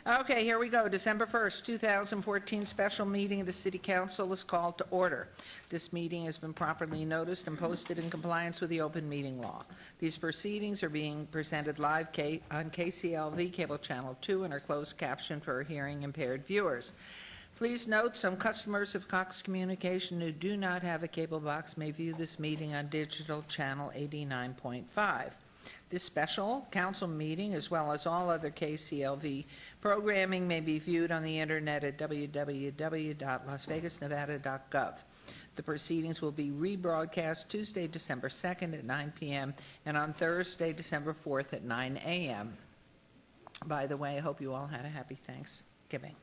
Okay, here we go. December 1st, 2014 special meeting of the City Council is called to order. This meeting has been properly noticed and posted in compliance with the open meeting law. These proceedings are being presented live on KCLV Cable Channel 2 and are closed captioned for hearing impaired viewers. Please note some customers of Cox Communication who do not have a cable box may view this meeting on digital channel 89.5. This special council meeting, as well as all other KCLV programming, may be viewed on the internet at www.lasvegasnevada.gov. The proceedings will be rebroadcast Tuesday, December 2nd at 9 p.m. and on Thursday, December 4th at 9 a.m. By the way, I hope you all had a happy Thanksgiving.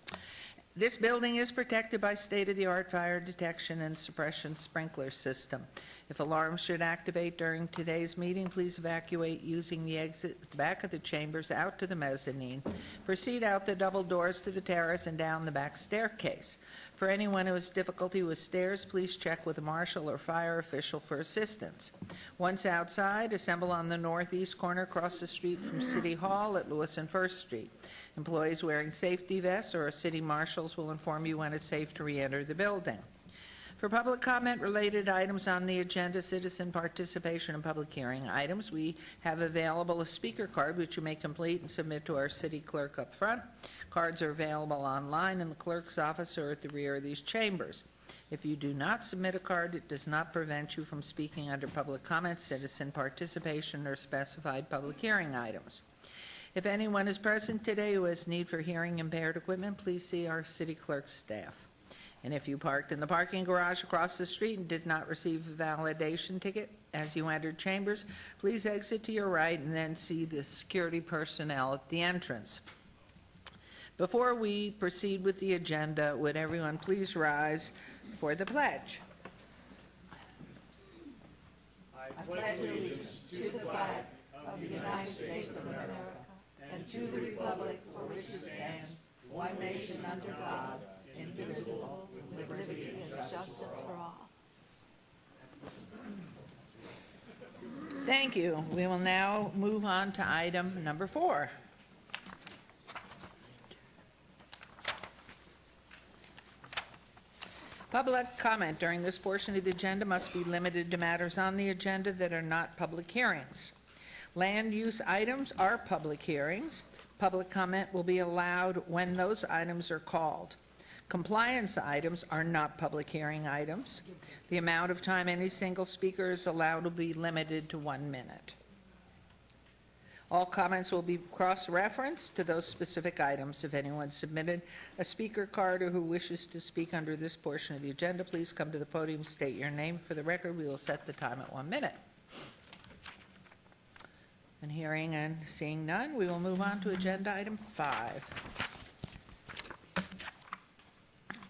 This building is protected by state-of-the-art fire detection and suppression sprinkler system. If alarms should activate during today's meeting, please evacuate using the exit at the back of the chambers out to the mezzanine. Proceed out the double doors to the terrace and down the back staircase. For anyone who has difficulty with stairs, please check with a marshal or fire official for assistance. Once outside, assemble on the northeast corner across the street from City Hall at Lewis and First Street. Employees wearing safety vests or city marshals will inform you when it's safe to re-enter the building. For public comment related items on the agenda, citizen participation and public hearing items, we have available a speaker card which you may complete and submit to our city clerk up front. Cards are available online in the clerk's office or at the rear of these chambers. If you do not submit a card, it does not prevent you from speaking under public comment, citizen participation, or specified public hearing items. If anyone is present today who has need for hearing impaired equipment, please see our city clerk's staff. And if you parked in the parking garage across the street and did not receive a validation ticket as you entered chambers, please exit to your right and then see the security personnel at the entrance. Before we proceed with the agenda, would everyone please rise for the pledge? I pledge allegiance to the flag of the United States of America and to the republic for which it stands, one nation under God, indivisible, with liberty and justice for all. Thank you. We will now move on to item number 4. Public comment during this portion of the agenda must be limited to matters on the agenda that are not public hearings. Land use items are public hearings. Public comment will be allowed when those items are called. Compliance items are not public hearing items. The amount of time any single speaker is allowed will be limited to 1 minute. All comments will be cross-referenced to those specific items. If anyone submitted a speaker card or who wishes to speak under this portion of the agenda, please come to the podium, state your name for the record. We will set the time at 1 minute. And hearing and seeing none, we will move on to agenda item 5.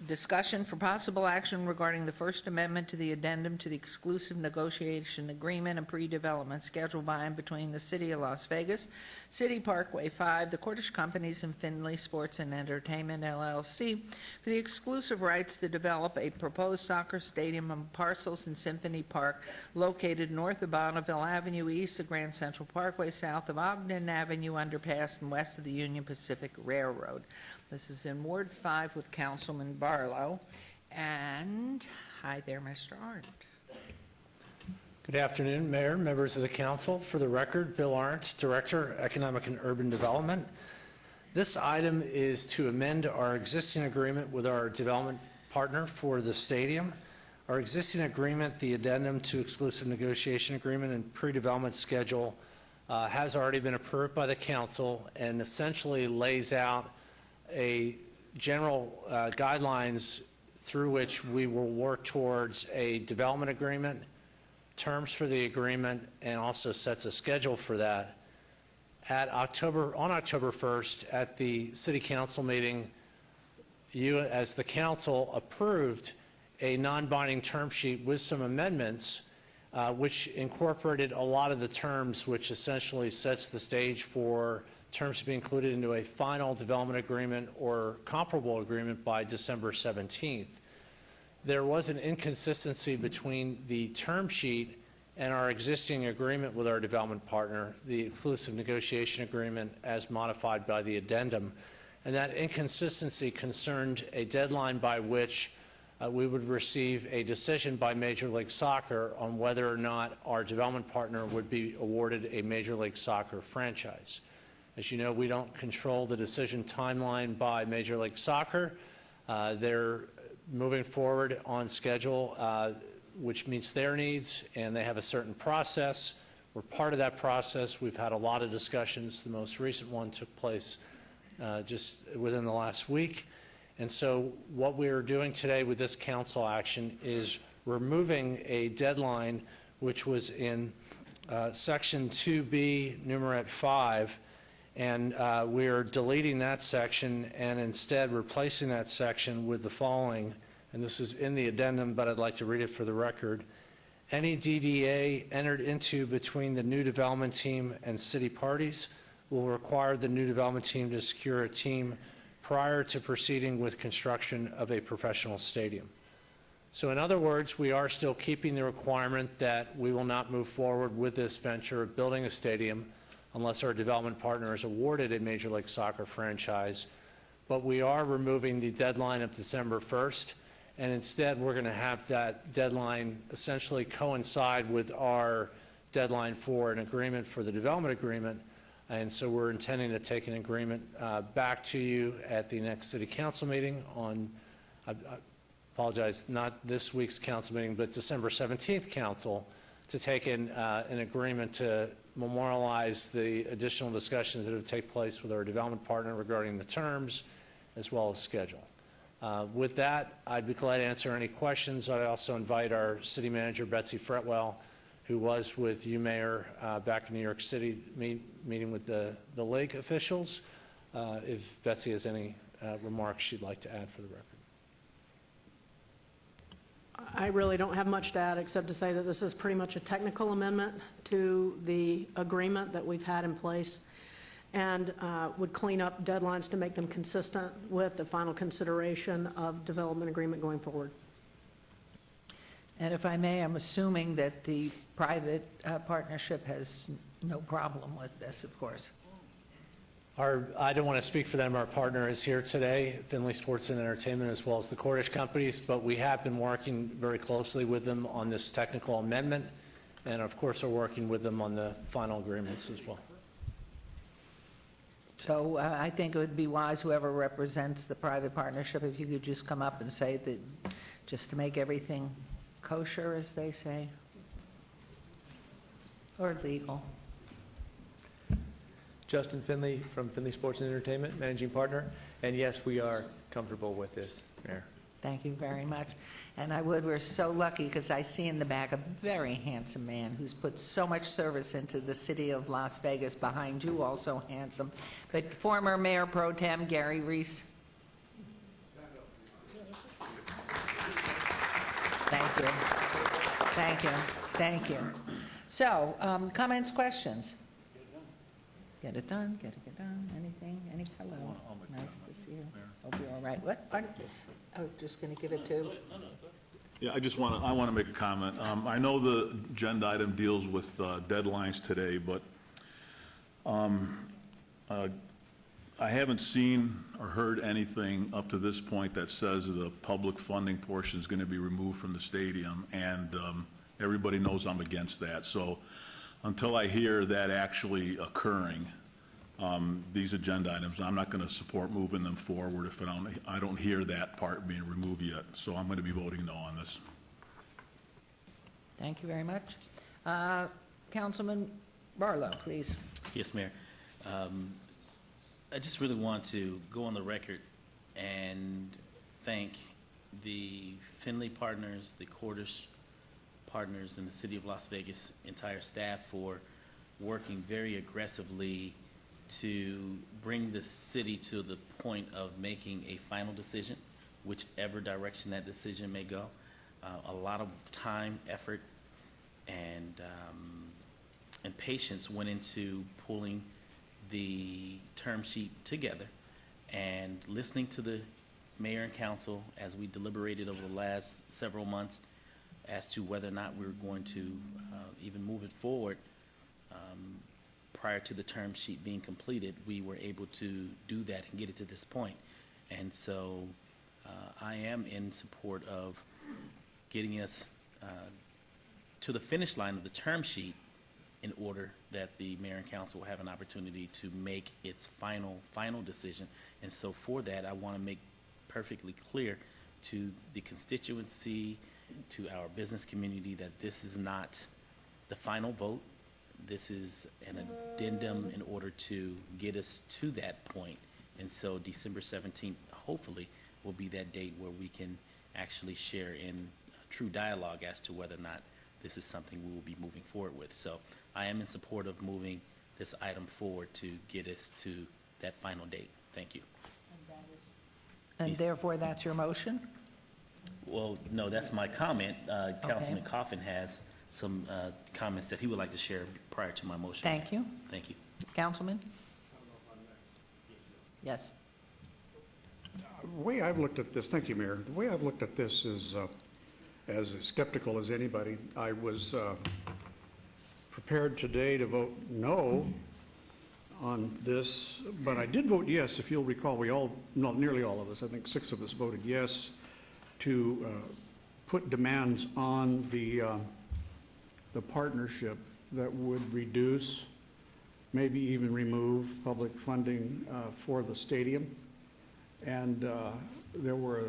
Discussion for possible action regarding the First Amendment to the addendum to the exclusive negotiation agreement and pre-development schedule by and between the City of Las Vegas, City Parkway 5, the Cordish Companies, and Finley Sports and Entertainment, LLC, for the exclusive rights to develop a proposed soccer stadium on parcels in Symphony Park located north of Bonneville Avenue, east of Grand Central Parkway, south of Ogden Avenue underpass, and west of the Union Pacific Railroad. This is in Ward 5 with Councilman Barlow. And hi there, Mr. Arndt. Good afternoon, Mayor, members of the council. For the record, Bill Arndt, Director, Economic and Urban Development. This item is to amend our existing agreement with our development partner for the stadium. Our existing agreement, the addendum to exclusive negotiation agreement and pre-development schedule, has already been approved by the council and essentially lays out a general guidelines through which we will work towards a development agreement, terms for the agreement, and also sets a schedule for that. On October 1st at the City Council meeting, you as the council approved a non-binding term sheet with some amendments which incorporated a lot of the terms, which essentially sets the stage for terms to be included into a final development agreement or comparable agreement by December 17th. There was an inconsistency between the term sheet and our existing agreement with our development partner, the exclusive negotiation agreement as modified by the addendum. and that inconsistency concerned a deadline by which we would receive a decision by Major League Soccer on whether or not our development partner would be awarded a Major League Soccer franchise. As you know, we don't control the decision timeline by Major League Soccer. They're moving forward on schedule, which meets their needs, and they have a certain process. We're part of that process. We've had a lot of discussions. The most recent one took place just within the last week. And so what we're doing today with this council action is removing a deadline which was in section 2B, numerat 5, and we're deleting that section and instead replacing that section with the following, and this is in the addendum, but I'd like to read it for the record. Any DDA entered into between the new development team and city parties will require the new development team to secure a team prior to proceeding with construction of a professional stadium. So in other words, we are still keeping the requirement that we will not move forward with this venture of building a stadium unless our development partner is awarded a Major League Soccer franchise, but we are removing the deadline of December 1st, and instead we're going to have that deadline essentially coincide with our deadline for an agreement for the development agreement. And so we're intending to take an agreement back to you at the next city council meeting on, I apologize, not this week's council meeting, but December 17th council, to take an agreement to memorialize the additional discussions that have taken place with our development partner regarding the terms as well as schedule. With that, I'd be glad to answer any questions. I also invite our city manager, Betsy Fretwell, who was with you, Mayor, back in New York City, meeting with the league officials, if Betsy has any remarks she'd like to add for the record. I really don't have much to add except to say that this is pretty much a technical amendment to the agreement that we've had in place, and would clean up deadlines to make them consistent with the final consideration of development agreement going forward. And if I may, I'm assuming that the private partnership has no problem with this, of course. I don't want to speak for them. Our partner is here today, Finley Sports and Entertainment, as well as the Cordish companies, but we have been working very closely with them on this technical amendment, and of course are working with them on the final agreements as well. So I think it would be wise, whoever represents the private partnership, if you could just come up and say that, just to make everything kosher, as they say, or legal. Justin Finley from Finley Sports and Entertainment, managing partner, and yes, we are comfortable with this, Mayor. Thank you very much. And we're so lucky because I see in the back a very handsome man who's put so much service into the city of Las Vegas. Behind you, also handsome, but former Mayor Pro Tem Gary Reese. Thank you. Thank you. Thank you. So, comments, questions? Get it done, get it done. Anything? Any? Hello. Nice to see you. Hope you're all right. What? Oh, just going to give it to? Yeah, I want to make a comment. I know the agenda item deals with deadlines today, but I haven't seen or heard anything up to this point that says the public funding portion is going to be removed from the stadium, and everybody knows I'm against that. So until I hear that actually occurring, these agenda items, I'm not going to support moving them forward if I don't hear that part being removed yet. So I'm going to be voting no on this. Thank you very much. Councilman Barlow, please. Yes, Mayor. I just really want to go on the record and thank the Finley partners, the Cordish partners, and the City of Las Vegas entire staff for working very aggressively to bring the city to the point of making a final decision, whichever direction that decision may go. A lot of time, effort, and patience went into pulling the term sheet together and listening to the mayor and council as we deliberated over the last several months as to whether or not we were going to even move it forward. prior to the term sheet being completed, we were able to do that and get it to this point. And so I am in support of getting us to the finish line of the term sheet in order that the mayor and council will have an opportunity to make its final decision. And so for that, I want to make perfectly clear to the constituency, to our business community, that this is not the final vote. This is an addendum in order to get us to that point. And so December 17th, hopefully, will be that date where we can actually share in true dialogue as to whether or not this is something we will be moving forward with. So I am in support of moving this item forward to get us to that final date. Thank you. And therefore, that's your motion? Well, no, that's my comment. Councilman Coffin has some comments that he would like to share prior to my motion. Thank you. Thank you. Councilman? Yes. The way I've looked at this, thank you, Mayor. The way I've looked at this is as skeptical as anybody. I was prepared today to vote no on this, but I did vote yes. If you'll recall, nearly all of us, I think 6 of us voted yes to put demands on the partnership that would reduce, maybe even remove public funding for the stadium. And there were,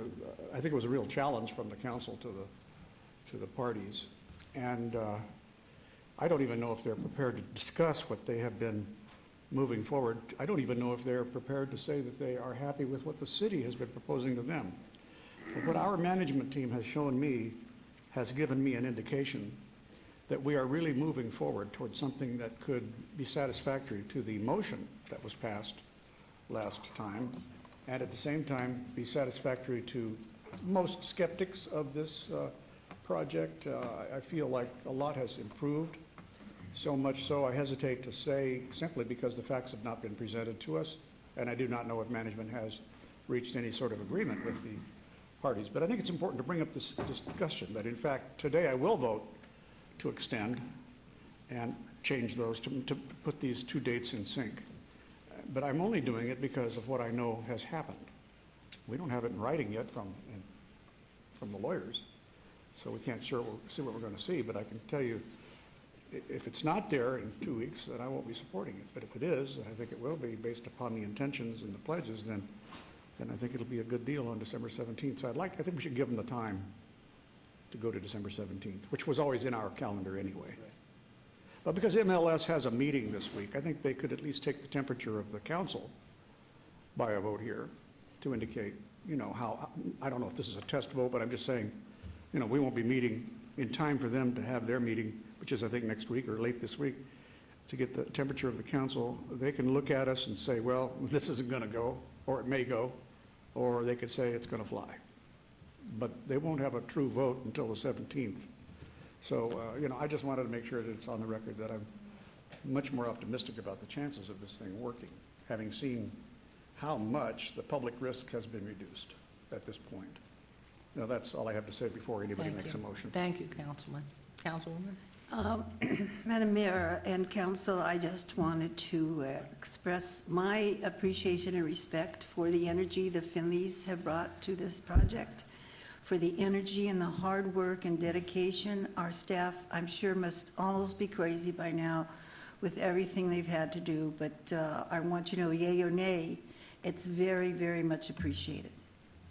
I think it was a real challenge from the council to the parties. And I don't even know if they're prepared to discuss what they have been moving forward. I don't even know if they're prepared to say that they are happy with what the city has been proposing to them. But what our management team has shown me has given me an indication that we are really moving forward towards something that could be satisfactory to the motion that was passed last time, and at the same time be satisfactory to most skeptics of this project. I feel like a lot has improved, so much so I hesitate to say, simply because the facts have not been presented to us, and I do not know if management has reached any sort of agreement with the parties. But I think it's important to bring up this discussion that, in fact, today I will vote to extend and change those to put these 2 dates in sync. But I'm only doing it because of what I know has happened. We don't have it in writing yet from the lawyers, so we can't see what we're going to see. But I can tell you, if it's not there in 2 weeks, then I won't be supporting it. But if it is, and I think it will be based upon the intentions and the pledges, then I think it'll be a good deal on December 17th. So I think we should give them the time to go to December 17th, which was always in our calendar anyway. But because MLS has a meeting this week, I think they could at least take the temperature of the council by a vote here to indicate, how, I don't know if this is a test vote, but I'm just saying, we won't be meeting in time for them to have their meeting, which is, I think, next week or late this week, to get the temperature of the council. They can look at us and say, well, this isn't going to go, or it may go, or they could say it's going to fly. But they won't have a true vote until the 17th. So, I just wanted to make sure that it's on the record that I'm much more optimistic about the chances of this thing working, having seen how much the public risk has been reduced at this point. Now, that's all I have to say before anybody makes a motion. Thank you, Councilman. Councilwoman? Madam Mayor and Council, I just wanted to express my appreciation and respect for the energy the Finleys have brought to this project, for the energy and the hard work and dedication. Our staff, I'm sure, must almost be crazy by now with everything they've had to do, but I want you to know, yay or nay, it's very, very much appreciated.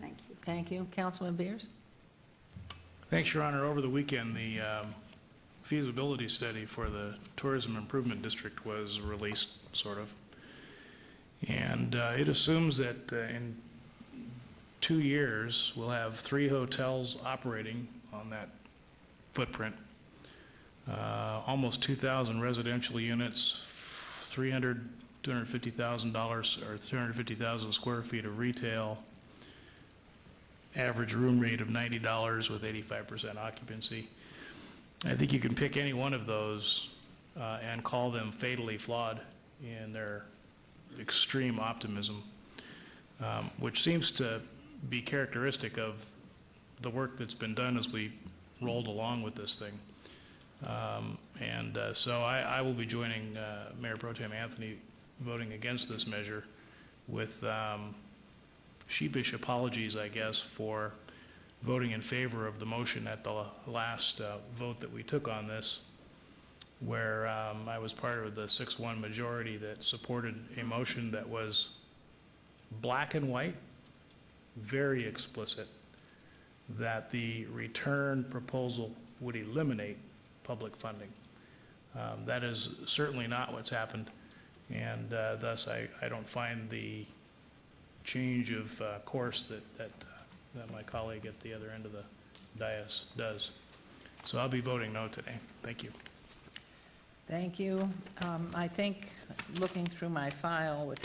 Thank you. Thank you. Councilman Beers? Thanks, Your Honor. Over the weekend, the feasibility study for the Tourism Improvement District was released, sort of. And it assumes that in 2 years, we'll have 3 hotels operating on that footprint, almost 2,000 residential units, $250,000 or 350,000 square feet of retail, average room rate of $90 with 85% occupancy. I think you can pick any one of those and call them fatally flawed in their extreme optimism, which seems to be characteristic of the work that's been done as we rolled along with this thing. So I will be joining Mayor Pro Tem Anthony voting against this measure with sheepish apologies, I guess, for voting in favor of the motion at the last vote that we took on this, where I was part of the 6-1 majority that supported a motion that was black and white, very explicit, that the return proposal would eliminate public funding. That is certainly not what's happened, and thus I don't find the change of course that my colleague at the other end of the dais does. So I'll be voting no today. Thank you. Thank you. I think, looking through my file, which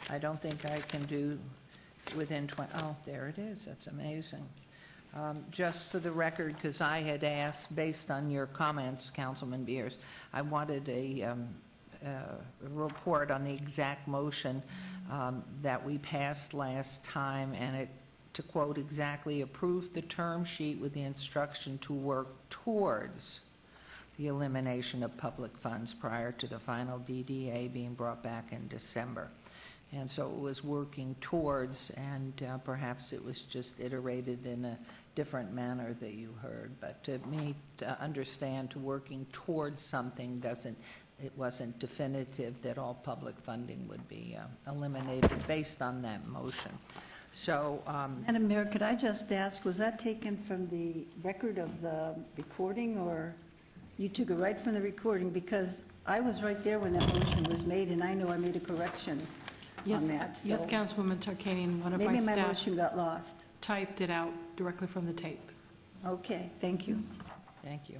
I don't think I can do within there it is. That's amazing. Just for the record, because I had asked, based on your comments, Councilman Beers, I wanted a report on the exact motion that we passed last time, and it, to quote exactly, approved the term sheet with the instruction to work towards the elimination of public funds prior to the final DDA being brought back in December. And so it was working towards, and perhaps it was just iterated in a different manner that you heard. But to me, to understand to working towards something it wasn't definitive that all public funding would be eliminated based on that motion. So, Madam Mayor, could I just ask, was that taken from the record of the recording, or you took it right from the recording? Because I was right there when that motion was made, and I know I made a correction on that. Yes, so Councilwoman Tarkanian, one of my maybe my staff motion got lost. typed it out directly from the tape. Okay, thank you. thank you.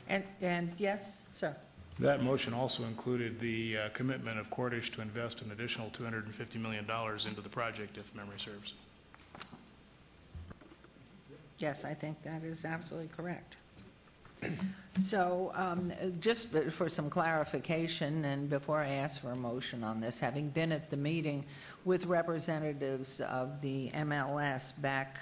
And yes, sir. That motion also included the commitment of Cordish to invest an additional $250 million into the project, if memory serves. Yes, I think that is absolutely correct. So just for some clarification, and before I ask for a motion on this, having been at the meeting with representatives of the MLS back,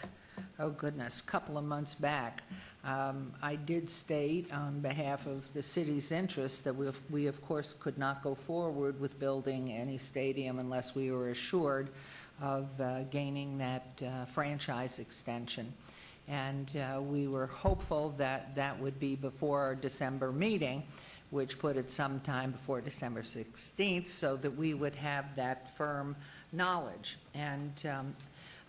oh goodness, a couple of months back, I did state on behalf of the city's interests that we of course could not go forward with building any stadium unless we were assured of gaining that franchise extension. And we were hopeful that that would be before our December meeting, which put it sometime before December 16th, so that we would have that firm knowledge. And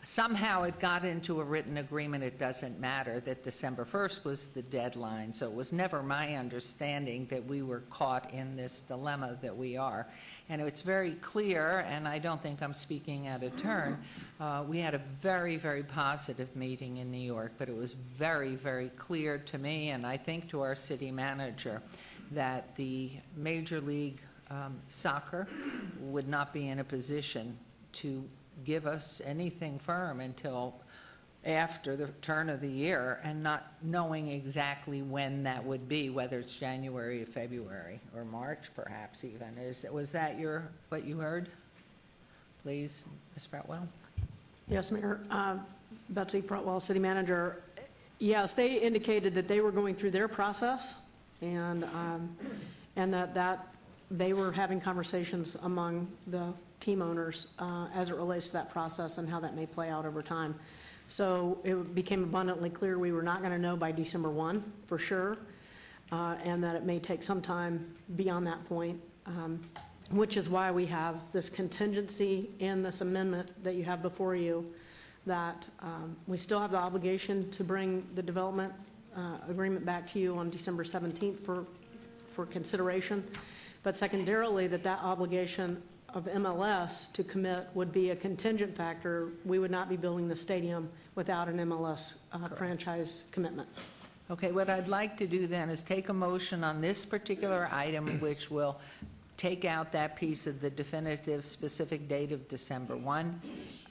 somehow it got into a written agreement, it doesn't matter, that December 1st was the deadline. So it was never my understanding that we were caught in this dilemma that we are. And it's very clear, and I don't think I'm speaking out of turn, we had a very, very positive meeting in New York, but it was very, very clear to me, and I think to our city manager, that the Major League Soccer would not be in a position to give us anything firm until after the turn of the year, and not knowing exactly when that would be, whether it's January or February or March perhaps even. Was that what you heard? Please, Ms. Fretwell. Yes, Mayor. Betsy Fretwell, City Manager. Yes, they indicated that they were going through their process, and that they were having conversations among the team owners as it relates to that process and how that may play out over time. So it became abundantly clear we were not going to know by December 1 for sure, and that it may take some time beyond that point, which is why we have this contingency in this amendment that you have before you, that we still have the obligation to bring the development agreement back to you on December 17th for consideration, but secondarily that obligation of MLS to commit would be a contingent factor. We would not be building the stadium without an MLS franchise commitment. Okay, what I'd like to do then is take a motion on this particular item, which will take out that piece of the definitive specific date of December 1.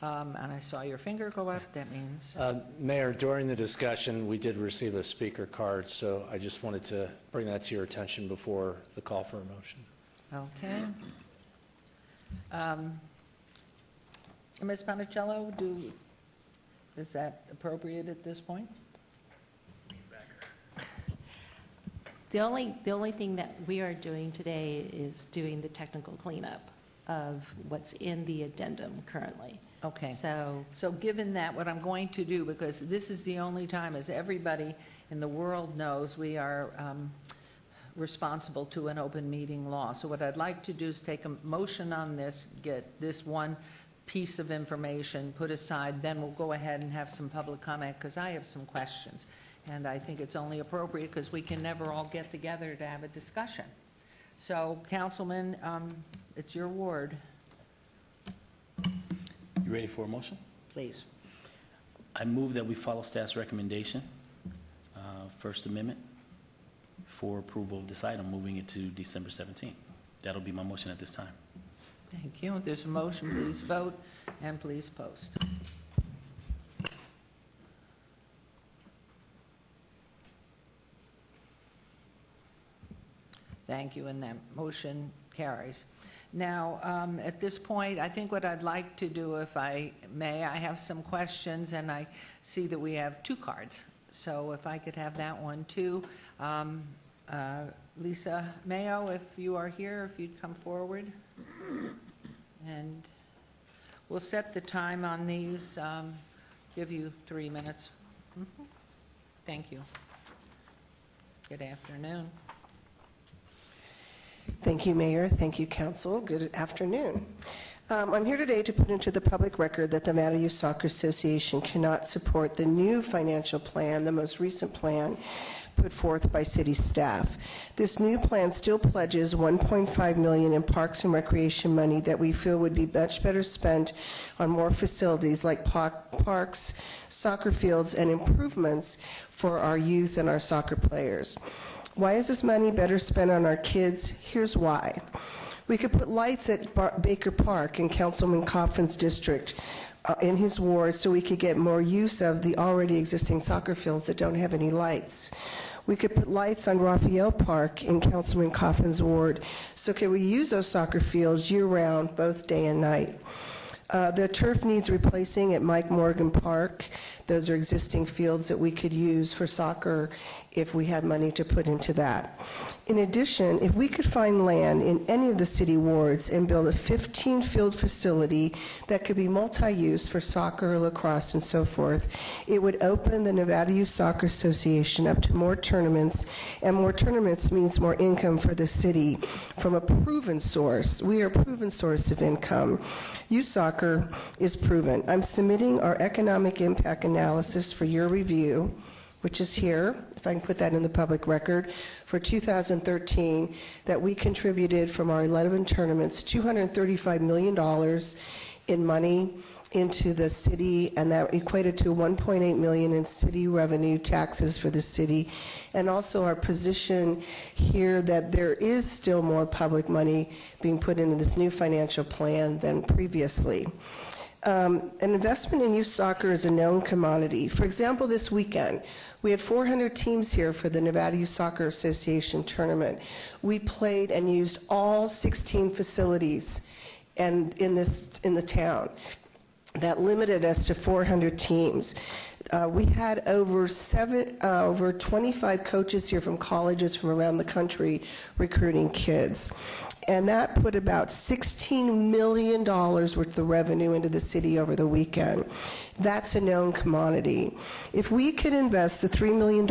And I saw your finger go up. That means? Mayor, during the discussion, we did receive a speaker card, so I just wanted to bring that to your attention before the call for a motion. Okay. Ms. Panichello, is that appropriate at this point? The only thing that we are doing today is doing the technical cleanup of what's in the addendum currently. Okay. So, So given that, what I'm going to do, because this is the only time, as everybody in the world knows, we are responsible to an open meeting law. So what I'd like to do is take a motion on this, get this one piece of information put aside, then we'll go ahead and have some public comment, because I have some questions. And I think it's only appropriate, because we can never all get together to have a discussion. So, Councilman, it's your ward, You ready for a motion? please. I move that we follow staff's recommendation, First Amendment, for approval of this item, moving it to December 17th. That'll be my motion at this time. Thank you. If there's a motion, please vote, and please post. Thank you, and that motion carries. Now, at this point, I think what I'd like to do, if I may, I have some questions, and I see that we have 2 cards. So if I could have that one, too. Lisa Mayo, if you are here, if you'd come forward. And we'll set the time on these, give you 3 minutes. Thank you. Good afternoon. Thank you, Mayor. Thank you, Council. Good afternoon. I'm here today to put into the public record that the Nevada Youth Soccer Association cannot support the new financial plan, the most recent plan put forth by city staff. This new plan still pledges $1.5 million in parks and recreation money that we feel would be much better spent on more facilities like parks, soccer fields, and improvements for our youth and our soccer players. Why is this money better spent on our kids? Here's why. We could put lights at Baker Park in Councilman Coffin's district in his ward so we could get more use of the already existing soccer fields that don't have any lights. We could put lights on Raphael Park in Councilman Coffin's ward so can we use those soccer fields year-round, both day and night. The turf needs replacing at Mike Morgan Park. Those are existing fields that we could use for soccer if we had money to put into that. In addition, if we could find land in any of the city wards and build a 15-field facility that could be multi-use for soccer, lacrosse, and so forth, it would open the Nevada Youth Soccer Association up to more tournaments, and more tournaments means more income for the city from a proven source. We are a proven source of income. Youth soccer is proven. I'm submitting our economic impact analysis for your review, which is here, if I can put that in the public record, for 2013, that we contributed from our 11 tournaments $235 million in money into the city, and that equated to $1.8 million in city revenue taxes for the city. And also our position here that there is still more public money being put into this new financial plan than previously. An investment in youth soccer is a known commodity. For example, this weekend, we had 400 teams here for the Nevada Youth Soccer Association tournament. We played and used all 16 facilities and in the town. That limited us to 400 teams. We had over 25 coaches here from colleges from around the country recruiting kids. And that put about $16 million worth of revenue into the city over the weekend. That's a known commodity. If we could invest the $3 million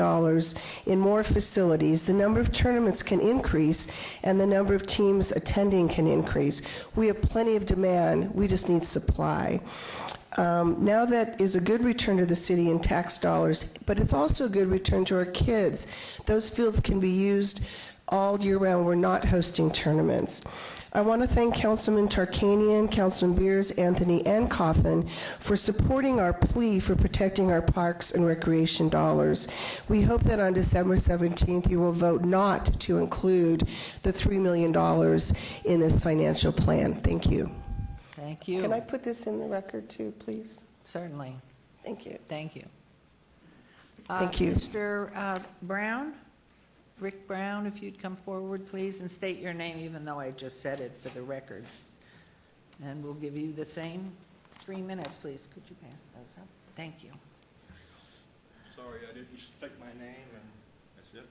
in more facilities, the number of tournaments can increase and the number of teams attending can increase. We have plenty of demand, we just need supply. Now that is a good return to the city in tax dollars, but it's also a good return to our kids. Those fields can be used all year round. We're not hosting tournaments. I want to thank Councilman Tarkanian, Councilman Beers, Anthony, and Coffin for supporting our plea for protecting our parks and recreation dollars. We hope that on December 17th you will vote not to include the $3 million in this financial plan. Thank you. Thank you. Can I put this in the record too, please? Certainly. Thank you. Thank you. Thank you. Mr. Brown, Rick Brown, if you'd come forward, please, and state your name, even though I just said it for the record. And we'll give you the same 3 minutes, please. Could you pass those up? Thank you. Sorry, I didn't state my name, and that's it.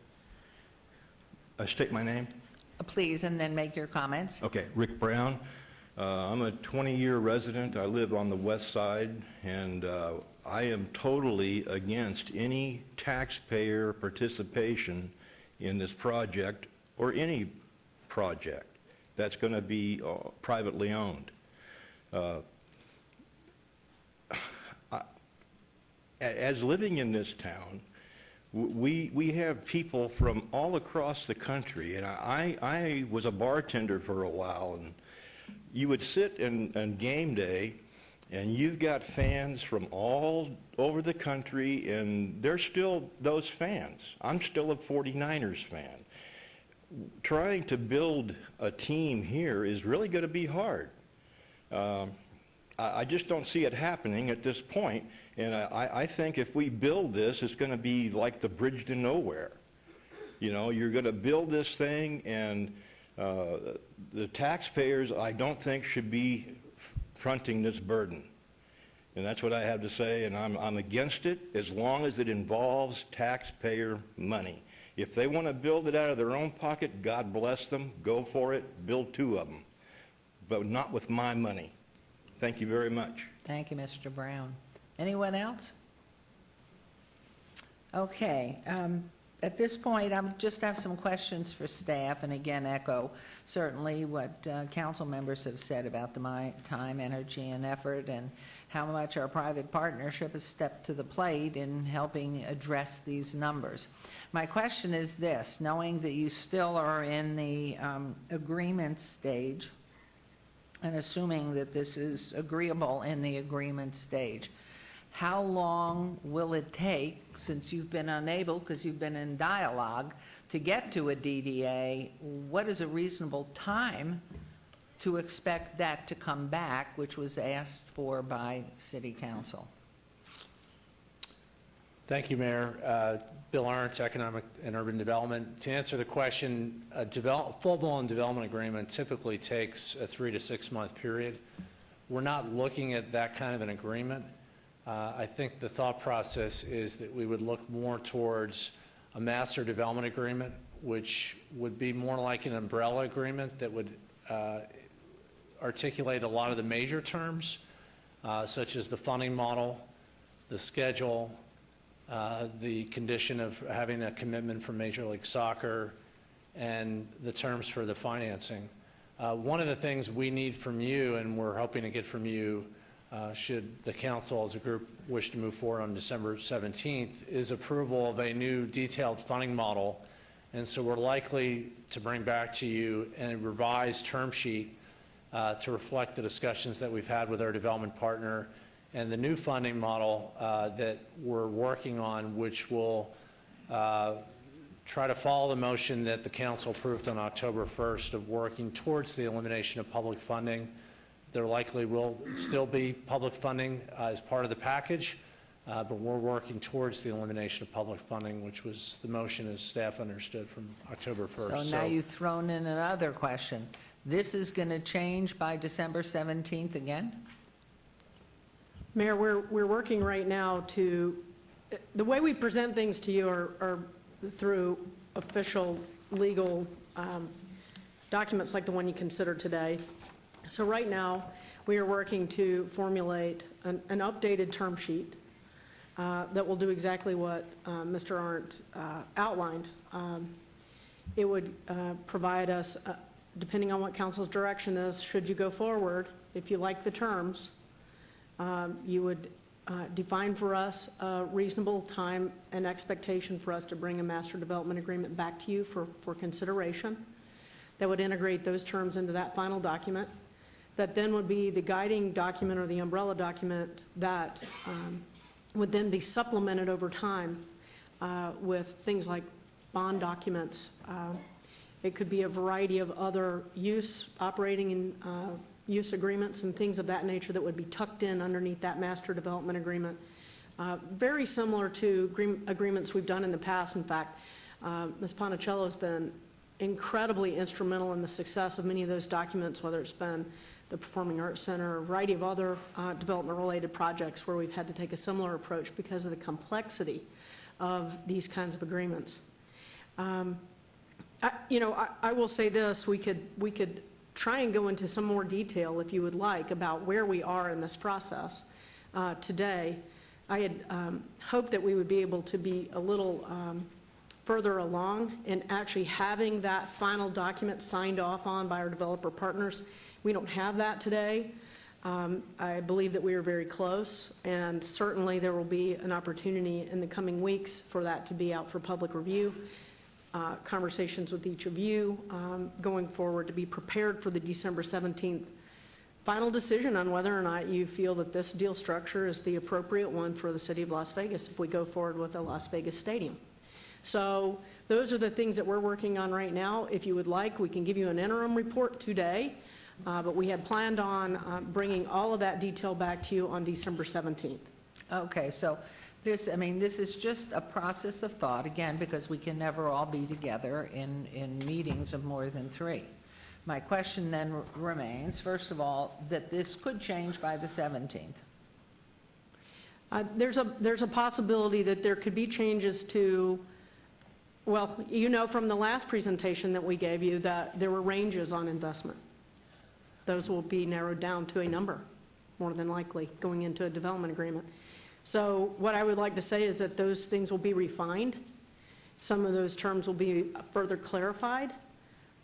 State my name? Please, and then make your comments. Okay, Rick Brown. I'm a 20-year resident. I live on the west side, and I am totally against any taxpayer participation in this project or any project that's going to be privately owned. As living in this town, we have people from all across the country, and I was a bartender for a while, and you would sit in game day, and you've got fans from all over the country, and they're still those fans. I'm still a 49ers fan. Trying to build a team here is really going to be hard. I just don't see it happening at this point, and I think if we build this, it's going to be like the bridge to nowhere. You know, you're going to build this thing, and the taxpayers, I don't think, should be fronting this burden. And that's what I have to say, and I'm against it as long as it involves taxpayer money. If they want to build it out of their own pocket, God bless them, go for it, build 2 of them, but not with my money. Thank you very much. Thank you, Mr. Brown. Anyone else? Okay. At this point, I just have some questions for staff, and again, echo certainly what council members have said about the time, energy, and effort, and how much our private partnership has stepped to the plate in helping address these numbers. My question is this: knowing that you still are in the agreement stage, and assuming that this is agreeable in the agreement stage, how long will it take, since you've been unable, because you've been in dialogue, to get to a DDA? What is a reasonable time to expect that to come back, which was asked for by City Council? Thank you, Mayor. Bill Arntz, Economic and Urban Development. To answer the question, a full-blown development agreement typically takes a 3 to 6 month period. We're not looking at that kind of an agreement. I think the thought process is that we would look more towards a master development agreement, which would be more like an umbrella agreement that would articulate a lot of the major terms, such as the funding model, the schedule, the condition of having a commitment from Major League Soccer, and the terms for the financing. One of the things we need from you, and we're hoping to get from you, should the council as a group wish to move forward on December 17th, is approval of a new detailed funding model. And so we're likely to bring back to you a revised term sheet to reflect the discussions that we've had with our development partner, and the new funding model that we're working on, which will try to follow the motion that the council approved on October 1st of working towards the elimination of public funding. There likely will still be public funding as part of the package, but we're working towards the elimination of public funding, which was the motion as staff understood from October 1st. So now you've thrown in another question. This is going to change by December 17th again? Mayor, we're working right now to, the way we present things to you are through official legal documents like the one you considered today. So right now, we are working to formulate an updated term sheet that will do exactly what Mr. Arndt outlined. It would provide us, depending on what council's direction is, should you go forward, if you like the terms, you would define for us a reasonable time and expectation for us to bring a master development agreement back to you for consideration. That would integrate those terms into that final document. That then would be the guiding document or the umbrella document that would then be supplemented over time with things like bond documents. It could be a variety of other operating and use agreements and things of that nature that would be tucked in underneath that master development agreement. Very similar to agreements we've done in the past. In fact, Ms. Ponticello has been incredibly instrumental in the success of many of those documents, whether it's been the Performing Arts Center, a variety of other development-related projects where we've had to take a similar approach because of the complexity of these kinds of agreements. I will say this, we could try and go into some more detail, if you would like, about where we are in this process today. I had hoped that we would be able to be a little further along in actually having that final document signed off on by our developer partners. We don't have that today. I believe that we are very close, and certainly there will be an opportunity in the coming weeks for that to be out for public review. Conversations with each of you going forward to be prepared for the December 17th final decision on whether or not you feel that this deal structure is the appropriate one for the city of Las Vegas if we go forward with a Las Vegas stadium. So those are the things that we're working on right now. If you would like, we can give you an interim report today, but we had planned on bringing all of that detail back to you on December 17th. Okay, so this is just a process of thought, again, because we can never all be together in meetings of more than 3. My question then remains, first of all, that this could change by the 17th. There's a possibility that there could be changes to, well, you know from the last presentation that we gave you that there were ranges on investment. Those will be narrowed down to a number, more than likely, going into a development agreement. So what I would like to say is that those things will be refined. Some of those terms will be further clarified,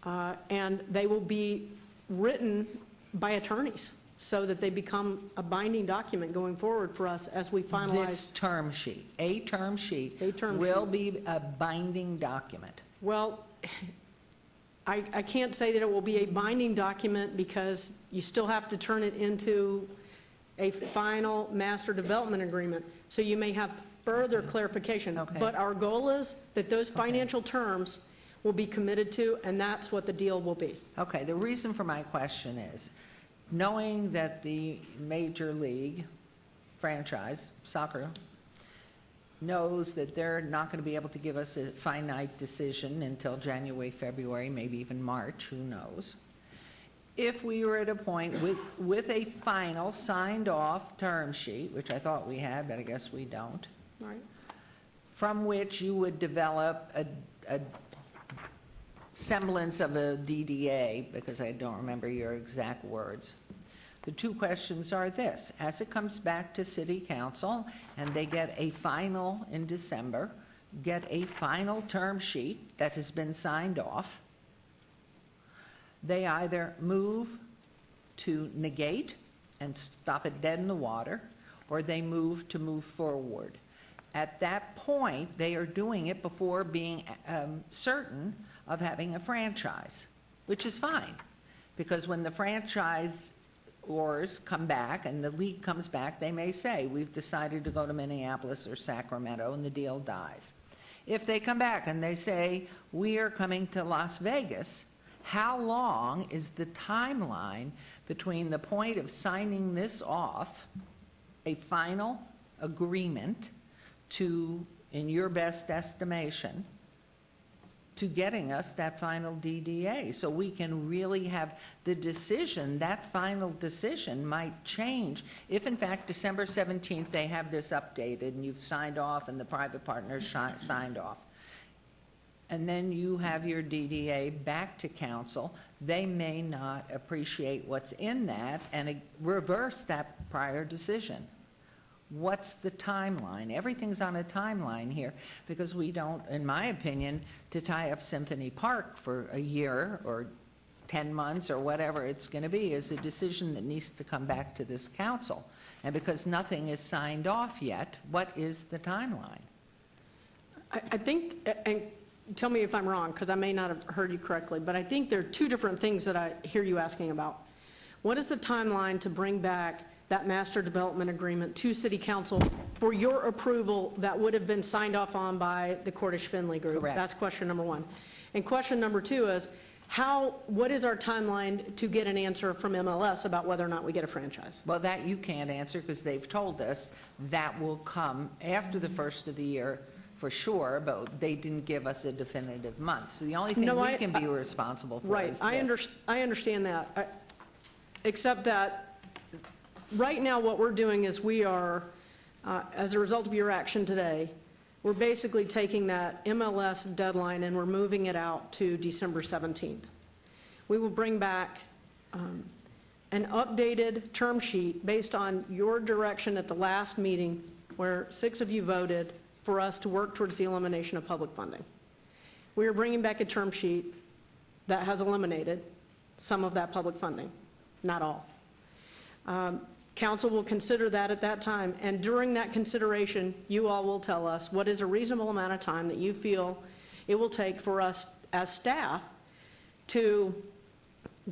and they will be written by attorneys so that they become a binding document going forward for us as we finalize. This term sheet, a term sheet will be a binding document. Well, I can't say that it will be a binding document because you still have to turn it into a final master development agreement. So you may have further clarification. Okay. But our goal is that those financial terms will be committed to, and that's what the deal will be. Okay, the reason for my question is, knowing that the Major League franchise, soccer, knows that they're not going to be able to give us a finite decision until January, February, maybe even March, who knows. If we were at a point with a final signed-off term sheet, which I thought we had, but I guess we don't, All right. from which you would develop a semblance of a DDA, because I don't remember your exact words. The two questions are this: as it comes back to City Council and they get a final in December, get a final term sheet that has been signed off, they either move to negate and stop it dead in the water, or they move forward. At that point, they are doing it before being certain of having a franchise, which is fine, because when the franchisors come back and the league comes back, they may say, we've decided to go to Minneapolis or Sacramento, and the deal dies. If they come back and they say, we are coming to Las Vegas, how long is the timeline between the point of signing this off, a final agreement, to, in your best estimation, to getting us that final DDA, so we can really have the decision? That final decision might change if, in fact, December 17th, they have this updated and you've signed off and the private partners signed off. And then you have your DDA back to council. They may not appreciate what's in that and reverse that prior decision. What's the timeline? Everything's on a timeline here, because we don't, in my opinion, to tie up Symphony Park for a year or 10 months or whatever it's going to be is a decision that needs to come back to this council. And because nothing is signed off yet, what is the timeline? I think, and tell me if I'm wrong, because I may not have heard you correctly, but I think there are two different things that I hear you asking about. What is the timeline to bring back that master development agreement to City Council for your approval that would have been signed off on by the Cordish Finley Group? Correct. That's question number one. And question number two is, what is our timeline to get an answer from MLS about whether or not we get a franchise? Well, that you can't answer, because they've told us that will come after the first of the year for sure, but they didn't give us a definitive month. So the only thing we can be responsible for is this. I understand that, except that right now what we're doing is we are, as a result of your action today, we're basically taking that MLS deadline and we're moving it out to December 17th. We will bring back an updated term sheet based on your direction at the last meeting where 6 of you voted for us to work towards the elimination of public funding. We are bringing back a term sheet that has eliminated some of that public funding, not all. Council will consider that at that time, and during that consideration, you all will tell us what is a reasonable amount of time that you feel it will take for us as staff to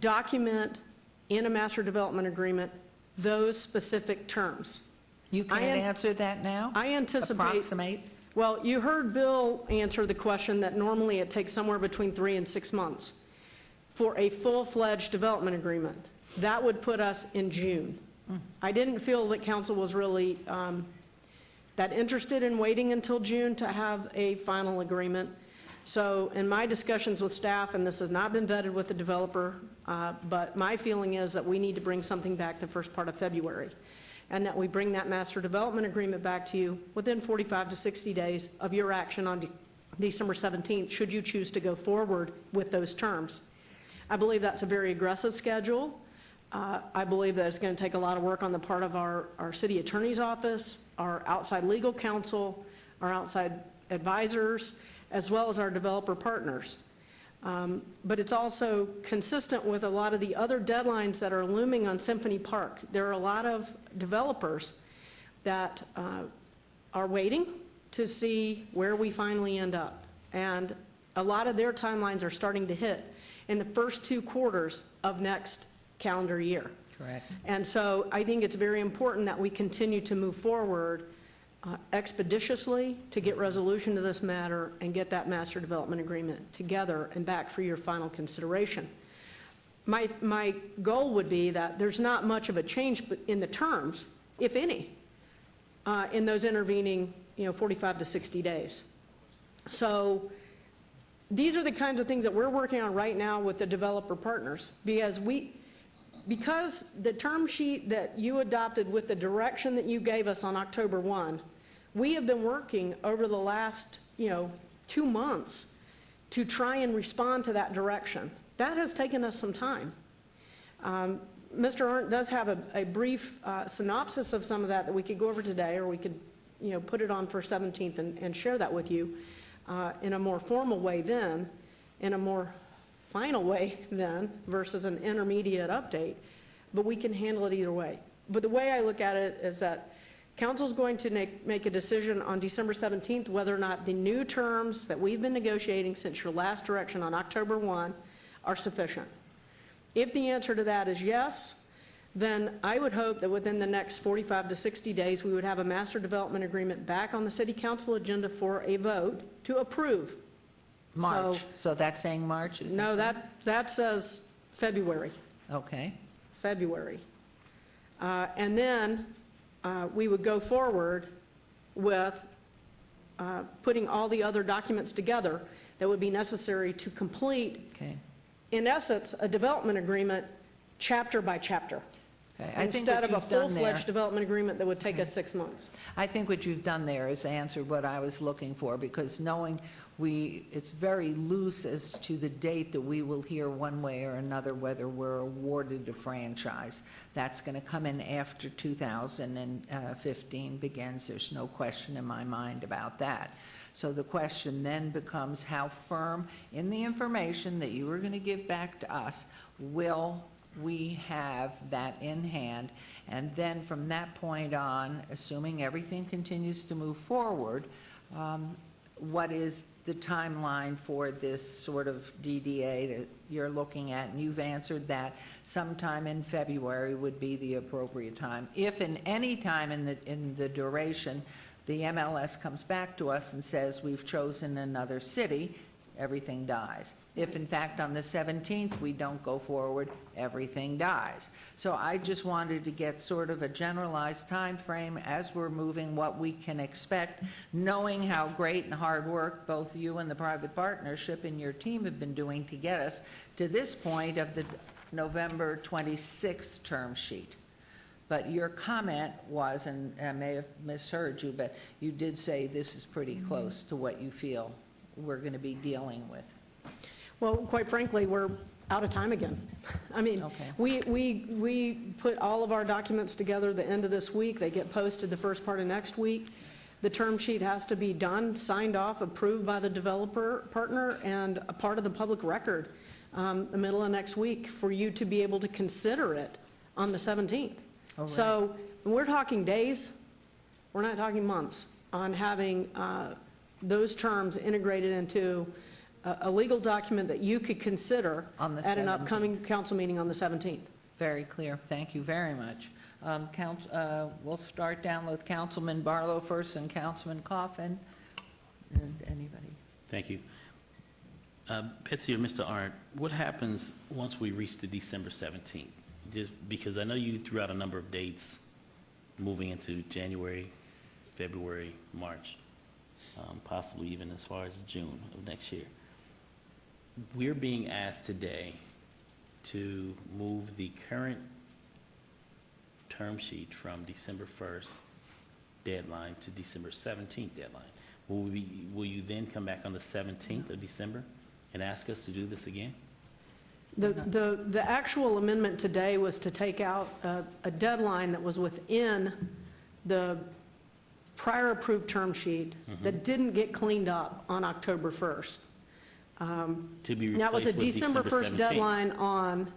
document in a master development agreement those specific terms. You can't answer that now? I anticipate. Approximate? Well, you heard Bill answer the question that normally it takes somewhere between 3 and 6 months for a full-fledged development agreement. That would put us in June. I didn't feel that council was really that interested in waiting until June to have a final agreement. So in my discussions with staff, and this has not been vetted with the developer, but my feeling is that we need to bring something back the first part of February, and that we bring that master development agreement back to you within 45 to 60 days of your action on December 17th, should you choose to go forward with those terms. I believe that's a very aggressive schedule. I believe that it's going to take a lot of work on the part of our city attorney's office, our outside legal counsel, our outside advisors, as well as our developer partners. But it's also consistent with a lot of the other deadlines that are looming on Symphony Park. There are a lot of developers that are waiting to see where we finally end up. And a lot of their timelines are starting to hit in the first 2 quarters of next calendar year. Correct. And so I think it's very important that we continue to move forward expeditiously to get resolution to this matter and get that master development agreement together and back for your final consideration. My goal would be that there's not much of a change in the terms, if any, in those intervening 45 to 60 days. So these are the kinds of things that we're working on right now with the developer partners, because the term sheet that you adopted with the direction that you gave us on October 1, we have been working over the last 2 months to try and respond to that direction. That has taken us some time. Mr. Arndt does have a brief synopsis of some of that we could go over today, or we could put it on for 17th and share that with you in a more formal way then, in a more final way then, versus an intermediate update, but we can handle it either way. But the way I look at it is that council's going to make a decision on December 17th whether or not the new terms that we've been negotiating since your last direction on October 1 are sufficient. If the answer to that is yes, then I would hope that within the next 45 to 60 days we would have a master development agreement back on the city council agenda for a vote to approve. March. So that's saying March? Is No, that says February. Okay. February. And then we would go forward with putting all the other documents together that would be necessary to complete, in essence, a development agreement chapter by chapter. Okay. Instead of a full-fledged development agreement that would take us 6 months. I think what you've done there is answered what I was looking for, because knowing it's very loose as to the date that we will hear one way or another whether we're awarded a franchise. That's going to come in after 2015 begins. There's no question in my mind about that. So the question then becomes, how firm in the information that you are going to give back to us will we have that in hand? And then from that point on, assuming everything continues to move forward, what is the timeline for this sort of DDA that you're looking at? And you've answered that sometime in February would be the appropriate time. If in any time in the duration the MLS comes back to us and says we've chosen another city, everything dies. If in fact on the 17th we don't go forward, everything dies. So I just wanted to get sort of a generalized time frame as we're moving, what we can expect, knowing how great and hard work both you and the private partnership and your team have been doing to get us to this point of the November 26th term sheet. But your comment was, and I may have misheard you, but you did say this is pretty close to what you feel we're going to be dealing with. Well, quite frankly, we're out of time again. I mean, Okay. we put all of our documents together the end of this week. They get posted the first part of next week. The term sheet has to be done, signed off, approved by the developer partner, and a part of the public record the middle of next week for you to be able to consider it on the 17th. All right. So we're talking days, we're not talking months, on having those terms integrated into a legal document that you could consider On the at an 17th. upcoming council meeting on the 17th. Very clear. Thank you very much. We'll start down with Councilman Barlow first and Councilman Coffin. And anybody? Thank you. Betsy or Mr. Arndt, what happens once we reach the December 17th? Just because I know you threw out a number of dates moving into January, February, March, possibly even as far as June of next year. We're being asked today to move the current term sheet from December 1st deadline to December 17th deadline. Will you then come back on the 17th of December and ask us to do this again? The actual amendment today was to take out a deadline that was within the prior approved term sheet that didn't get cleaned up on October 1st. To be That was a replaced with December 1st 17th. deadline on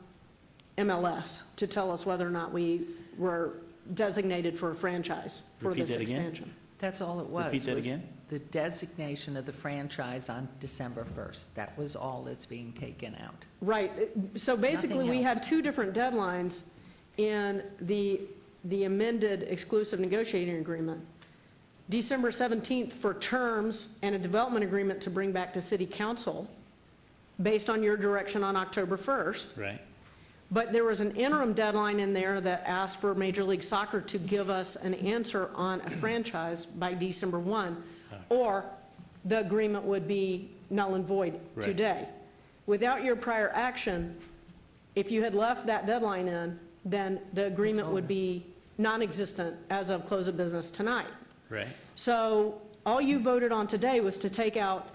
MLS to tell us whether or not we were designated for a franchise for Repeat this that again? expansion. That's all it was. Repeat that was again? The designation of the franchise on December 1st. That was all that's being taken out. Right. So basically, Nothing we else. had two different deadlines in the amended exclusive negotiating agreement. December 17th for terms and a development agreement to bring back to city council based on your direction on October 1st. Right? But there was an interim deadline in there that asked for Major League Soccer to give us an answer on a franchise by December 1, or the agreement would be null and void Right. today. Without your prior action, if you had left that deadline in, then the agreement would be non-existent as of close of business tonight. Right? So all you voted on today was to take out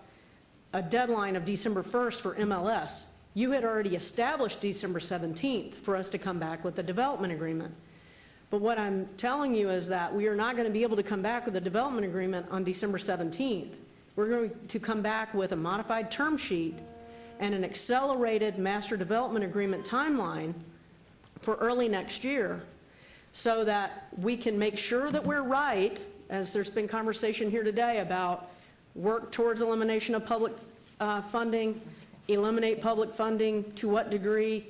a deadline of December 1st for MLS. You had already established December 17th for us to come back with the development agreement. But what I'm telling you is that we are not going to be able to come back with a development agreement on December 17th. We're going to come back with a modified term sheet and an accelerated master development agreement timeline for early next year so that we can make sure that we're right, as there's been conversation here today about work towards elimination of public funding, eliminate public funding, to what degree.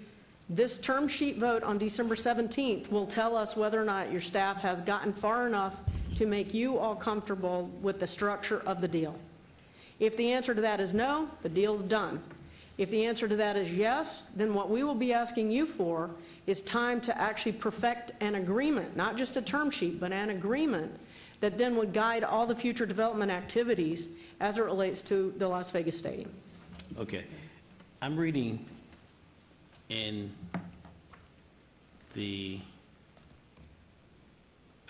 This term sheet vote on December 17th will tell us whether or not your staff has gotten far enough to make you all comfortable with the structure of the deal. If the answer to that is no, the deal's done. If the answer to that is yes, then what we will be asking you for is time to actually perfect an agreement, not just a term sheet, but an agreement that then would guide all the future development activities as it relates to the Las Vegas Stadium. Okay. I'm reading in the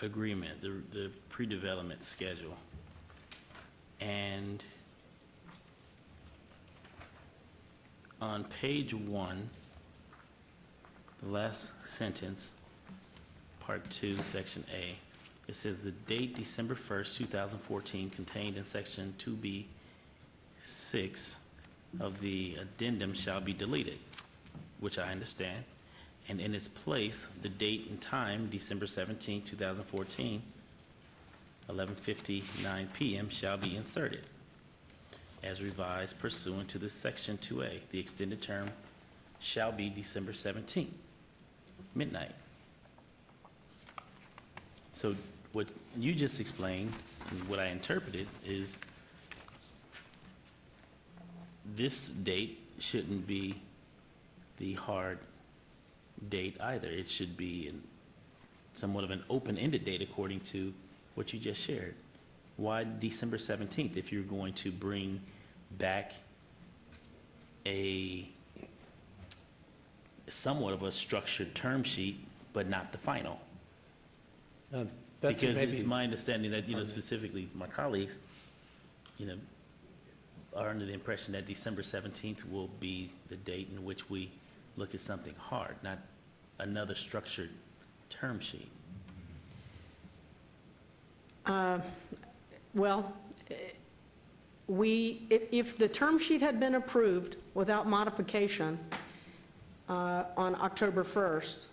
agreement, the pre-development schedule, and on page 1, the last sentence, part 2, section A, it says the date December 1st, 2014 contained in section 2B6 of the addendum shall be deleted, which I understand, and in its place, the date and time, December 17, 2014, 11:59 p.m. shall be inserted as revised pursuant to this section 2A. The extended term shall be December 17, midnight. So what you just explained, and what I interpreted, is this date shouldn't be the hard date either. It should be somewhat of an open-ended date according to what you just shared. Why December 17th if you're going to bring back a somewhat of a structured term sheet, but not the final? Betsy, Because it's maybe, my understanding that, specifically my colleagues, are under the impression that December 17th will be the date in which we look at something hard, not another structured term sheet. Well, if the term sheet had been approved without modification on October 1st,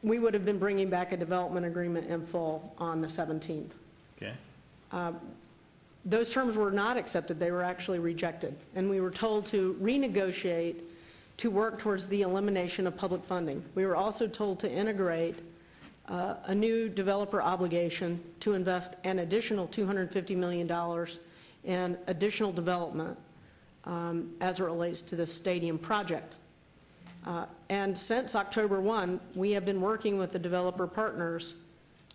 we would have been bringing back a development agreement in full on the 17th. Okay? Those terms were not accepted, they were actually rejected. And we were told to renegotiate to work towards the elimination of public funding. We were also told to integrate a new developer obligation to invest an additional $250 million in additional development as it relates to the stadium project. And since October 1, we have been working with the developer partners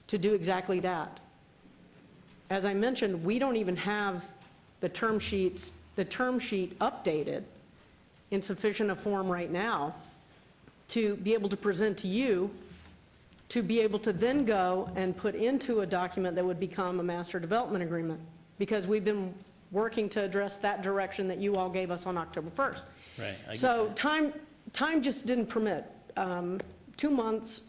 to do exactly that. As I mentioned, we don't even have the term sheet updated in sufficient a form right now to be able to present to you, to be able to then go and put into a document that would become a master development agreement, because we've been working to address that direction that you all gave us on October 1st. Right. I get So that. time just didn't permit. 2 months,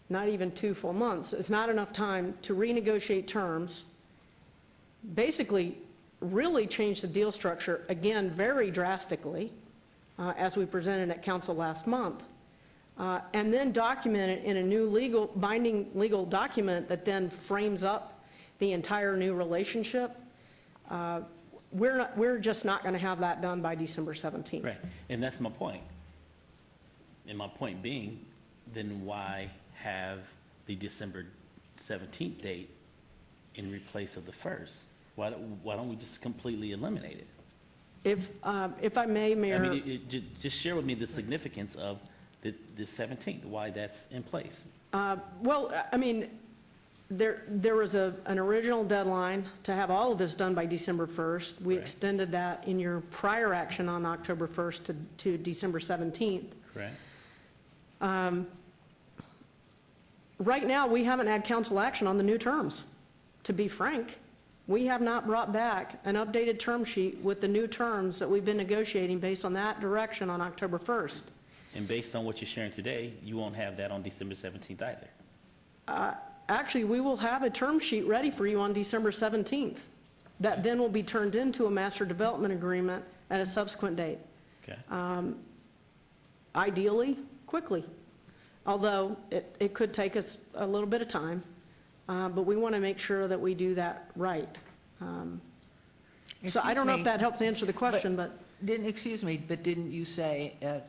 not even 2 full months, is not enough time to renegotiate terms, basically really change the deal structure, again, very drastically, as we presented at council last month, and then document it in a new binding legal document that then frames up the entire new relationship. We're just not going to have that done by December 17th. Right, and that's my point. And my point being, then why have the December 17th date in replace of the 1st? Why don't we just completely eliminate it? If I may, Mayor. I mean, just share with me the significance of the 17th, why that's in place. Well, I mean, there was an original deadline to have all of this done by December 1st. We Correct. extended that in your prior action on October 1st to December 17th. Correct? Right now, we haven't had council action on the new terms, to be frank. We have not brought back an updated term sheet with the new terms that we've been negotiating based on that direction on October 1st. And based on what you're sharing today, you won't have that on December 17th either. Actually, we will have a term sheet ready for you on December 17th. That then will be turned into a master development agreement at a subsequent date. Okay? Ideally, quickly. Although it could take us a little bit of time, but we want to make sure that we do that right. So I don't know if that helps answer the question, but. Excuse me, but didn't you say a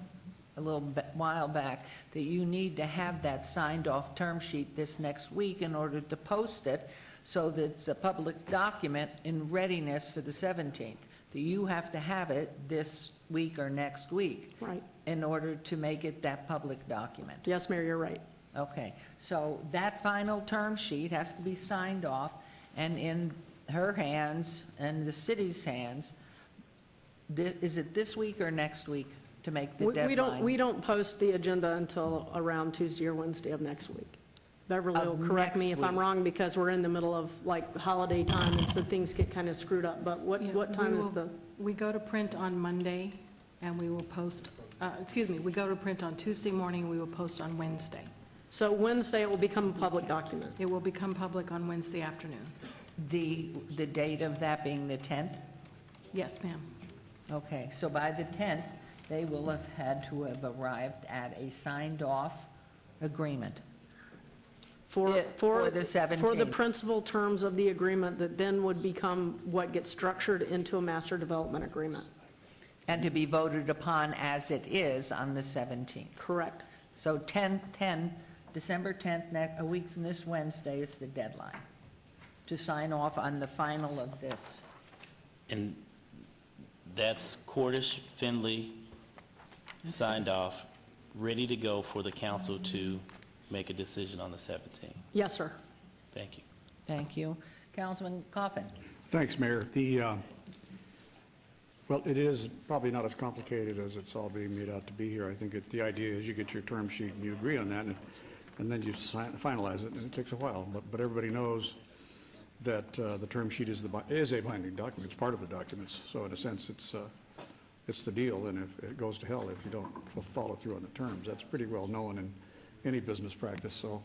little while back that you need to have that signed-off term sheet this next week in order to post it so that it's a public document in readiness for the 17th? That you have to have it this week or next week. Right. In order to make it that public document. Yes, Mayor, you're right. Okay, so that final term sheet has to be signed off and in her hands and the city's hands. Is it this week or next week to make the deadline? We don't post the agenda until around Tuesday or Wednesday of next week. Beverly will correct me if I'm wrong, because we're in the middle of like holiday time, and so things get kind of screwed up. But what time is the? We go to print on Monday, and we will post, we go to print on Tuesday morning, and we will post on Wednesday. So Wednesday it will become a public document. It will become public on Wednesday afternoon. The date of that being the 10th? Yes, ma'am. Okay, so by the 10th, they will have had to have arrived at a signed-off agreement. For the 17th. For the principal terms of the agreement that then would become what gets structured into a master development agreement. And to be voted upon as it is on the 17th. Correct. So December 10th, a week from this Wednesday, is the deadline to sign off on the final of this. And that's Cordish, Finley, signed off, ready to go for the council to make a decision on the 17th. Yes, sir. Thank you. Thank you. Councilman Coffin. Thanks, Mayor. Well, it is probably not as complicated as it's all being made out to be here. I think the idea is you get your term sheet and you agree on that. And and then you finalize it, and it takes a while. But everybody knows that the term sheet is a binding document. It's part of the documents. So in a sense, it's the deal, and if it goes to hell if you don't follow through on the terms. That's pretty well known in any business practice. So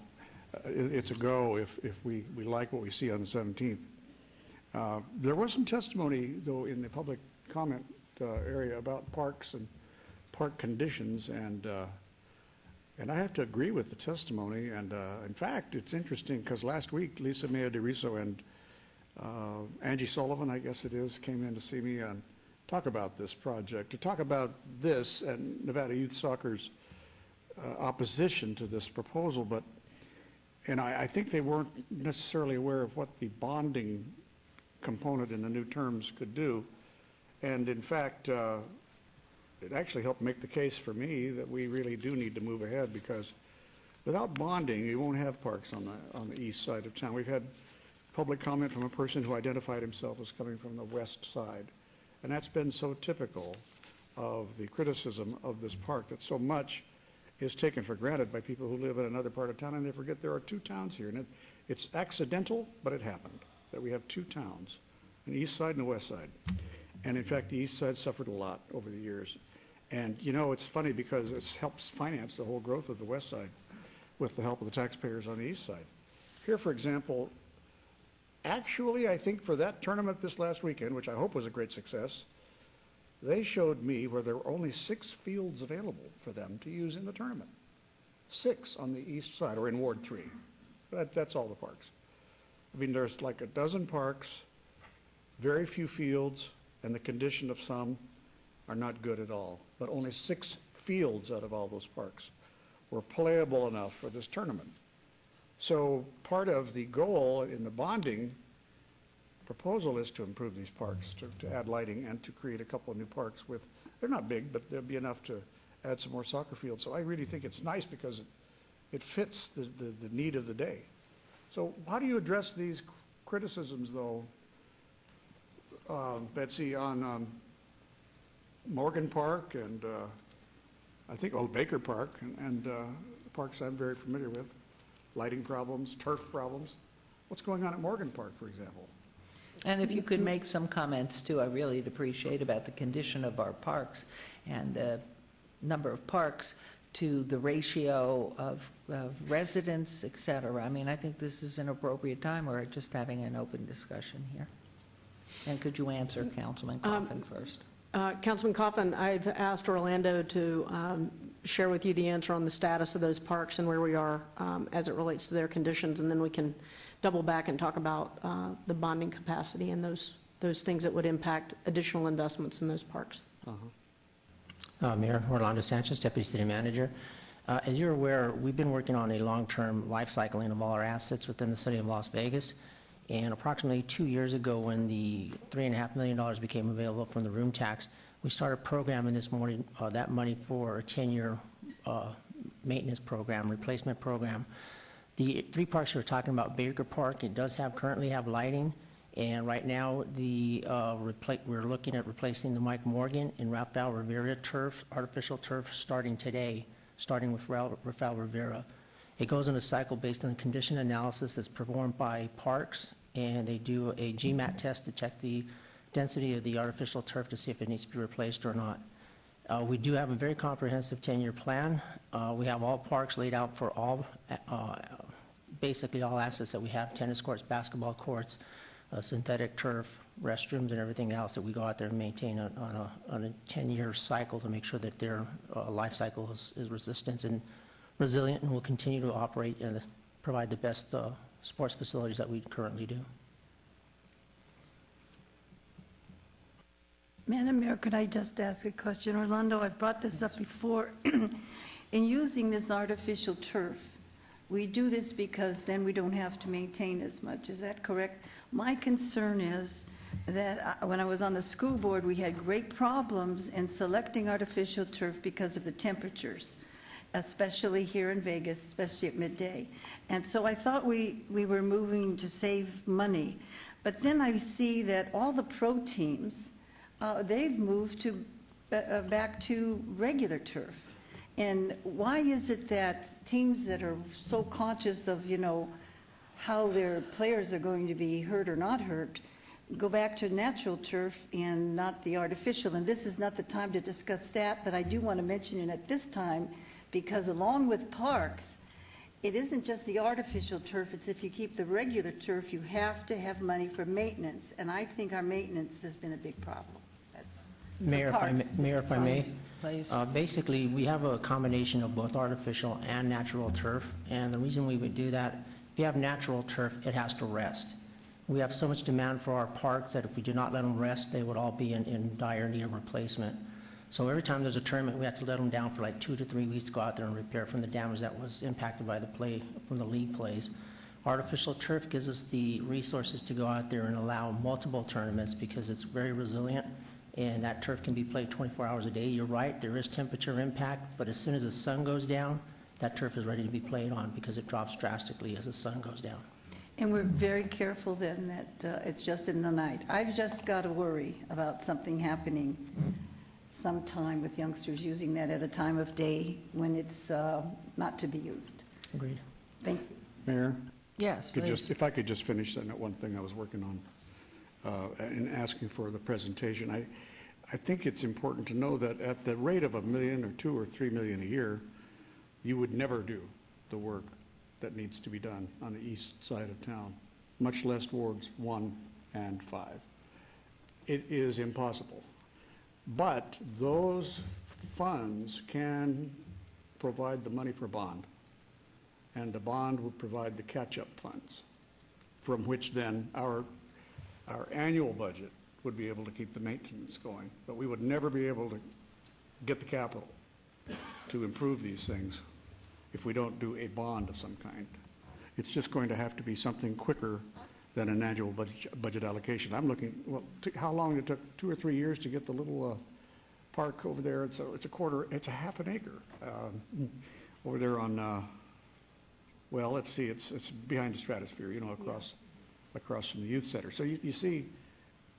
it's a go if we like what we see on the 17th. There was some testimony, though, in the public comment area about parks and park conditions, and I have to agree with the testimony. And in fact, it's interesting because last week Lisa Maya DeRiso and Angie Sullivan, I guess it is, came in to see me and talk about this project, to talk about this and Nevada Youth Soccer's opposition to this proposal. And I think they weren't necessarily aware of what the bonding component in the new terms could do. And in fact, it actually helped make the case for me that we really do need to move ahead, because without bonding, you won't have parks on the east side of town. We've had public comment from a person who identified himself as coming from the west side. And that's been so typical of the criticism of this park, that so much is taken for granted by people who live in another part of town, and they forget there are two towns here. And it's accidental, but it happened, that we have two towns, an east side and a west side. And in fact, the east side suffered a lot over the years. And you know, it's funny because it helps finance the whole growth of the west side with the help of the taxpayers on the east side. Here, for example, actually, I think for that tournament this last weekend, which I hope was a great success, they showed me where there were only 6 fields available for them to use in the tournament. 6 on the east side, or in Ward 3. That's all the parks. I mean, there's like a dozen parks, very few fields, and the condition of some are not good at all. But only 6 fields out of all those parks were playable enough for this tournament. So part of the goal in the bonding proposal is to improve these parks, to add lighting and to create a couple of new parks with, they're not big, but there'll be enough to add some more soccer fields. So I really think it's nice because it fits the need of the day. So how do you address these criticisms, though, Betsy, on Morgan Park and I think Old Baker Park and parks I'm very familiar with? Lighting problems, turf problems. What's going on at Morgan Park, for example? And if you could make some comments too, I really would appreciate, about the condition of our parks and the number of parks to the ratio of residents, et cetera. I mean, I think this is an appropriate time. We're just having an open discussion here. And could you answer Councilman Coffin first? Councilman Coffin, I've asked Orlando to share with you the answer on the status of those parks and where we are as it relates to their conditions, and then we can double back and talk about the bonding capacity and those things that would impact additional investments in those parks. Mayor Orlando Sanchez, Deputy City Manager. As you're aware, we've been working on a long-term life cycling of all our assets within the city of Las Vegas. And approximately 2 years ago, when the $3.5 million became available from the room tax, we started programming that money for a 10-year maintenance program, replacement program. The 3 parks we're talking about, Baker Park, it does currently have lighting, and right now we're looking at replacing the Mike Morgan and Rafael Rivera turf, artificial turf, starting today, starting with Rafael Rivera. It goes in a cycle based on condition analysis that's performed by parks, and they do a GMAT test to check the density of the artificial turf to see if it needs to be replaced or not. We do have a very comprehensive 10-year plan. We have all parks laid out for all, basically all assets that we have: tennis courts, basketball courts, synthetic turf, restrooms, and everything else that we go out there and maintain on a 10-year cycle to make sure that their life cycle is resistant and resilient, and will continue to operate and provide the best sports facilities that we currently do. Madam Mayor, could I just ask a question? Orlando, I've brought this up before. In using this artificial turf, we do this because then we don't have to maintain as much. Is that correct? My concern is that when I was on the school board, we had great problems in selecting artificial turf because of the temperatures, especially here in Vegas, especially at midday. And so I thought we were moving to save money. But then I see that all the pro teams, they've moved to back to regular turf. And why is it that teams that are so conscious of, how their players are going to be hurt or not hurt, go back to natural turf and not the artificial? And this is not the time to discuss that, but I do want to mention it at this time, because along with parks, it isn't just the artificial turf, it's if you keep the regular turf, you have to have money for maintenance. And I think our maintenance has been a big problem. That's for Mayor, parks. Mayor, if I may. Please. Basically, we have a combination of both artificial and natural turf, and the reason we would do that, if you have natural turf, it has to rest. We have so much demand for our parks that if we do not let them rest, they would all be in dire need of replacement. So every time there's a tournament, we have to let them down for like 2 to 3 weeks to go out there and repair from the damage that was impacted by the play, from the league plays. Artificial turf gives us the resources to go out there and allow multiple tournaments because it's very resilient, and that turf can be played 24 hours a day. You're right, there is temperature impact, but as soon as the sun goes down, that turf is ready to be played on because it drops drastically as the sun goes down. And we're very careful then that it's just in the night. I've just got to worry about something happening sometime with youngsters using that at a time of day when it's not to be used. Agreed. Thank you. Mayor? Yes, please. If I could just finish that one thing I was working on in asking for the presentation. I think it's important to know that at the rate of $1 million or $2 or $3 million a year, you would never do the work that needs to be done on the east side of town, much less wards 1 and 5. It is impossible. But those funds can provide the money for bond, and the bond would provide the catch-up funds, from which then our annual budget would be able to keep the maintenance going. But we would never be able to get the capital to improve these things if we don't do a bond of some kind. It's just going to have to be something quicker than an annual budget allocation. I'm looking, well, how long it took, 2 or 3 years to get the little park over there. It's a half an acre over there on, well, let's see, it's behind the Stratosphere, across from the youth center. So you see,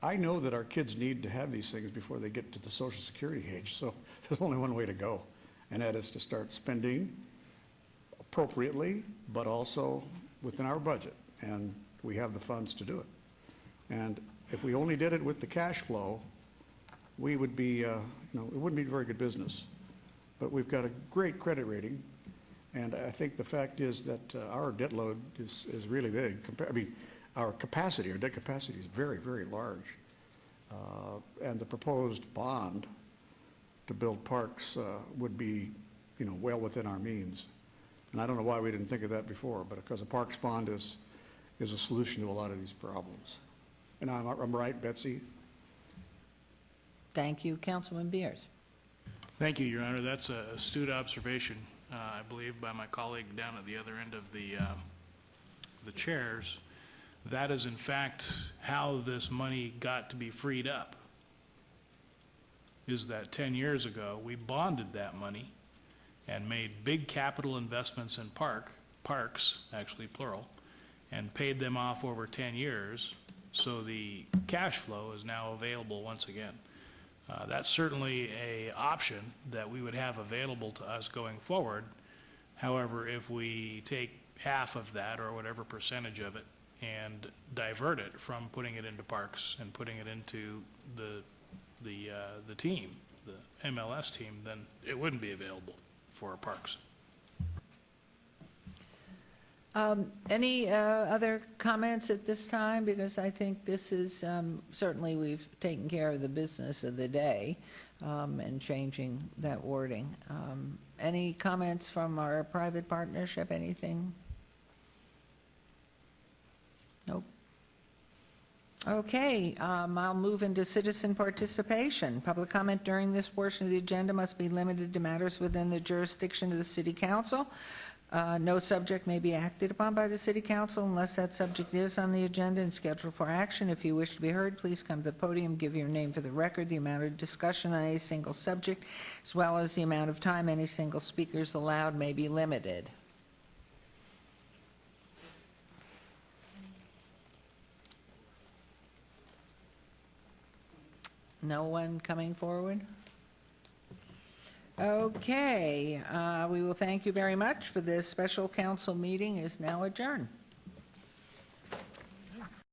I know that our kids need to have these things before they get to the Social Security age. So there's only one way to go, and that is to start spending appropriately, but also within our budget. And we have the funds to do it. And if we only did it with the cash flow, we would be, it wouldn't be very good business. But we've got a great credit rating, and I think the fact is that our debt load is really big. Our debt capacity is very, very large. And the proposed bond to build parks would be, well within our means. And I don't know why we didn't think of that before, but because a parks bond is a solution to a lot of these problems. And I'm right, Betsy? Thank you, Councilman Beers. Thank you, Your Honor. That's an astute observation, I believe, by my colleague down at the other end of the chairs. That is, in fact, how this money got to be freed up, is that 10 years ago, we bonded that money and made big capital investments in parks, actually plural, and paid them off over 10 years, so the cash flow is now available once again. That's certainly an option that we would have available to us going forward. However, if we take half of that or whatever percentage of it and divert it from putting it into parks and putting it into the team, the MLS team, then it wouldn't be available for our parks. Any other comments at this time? Because I think this is, certainly we've taken care of the business of the day and changing that wording. Any comments from our private partnership, anything? Nope. Okay, I'll move into citizen participation. Public comment during this portion of the agenda must be limited to matters within the jurisdiction of the City Council. No subject may be acted upon by the City Council unless that subject is on the agenda and scheduled for action. If you wish to be heard, please come to the podium, give your name for the record. The amount of discussion on any single subject, as well as the amount of time any single speaker is allowed, may be limited. No one coming forward? Okay, we will thank you very much for this special council meeting is now adjourned.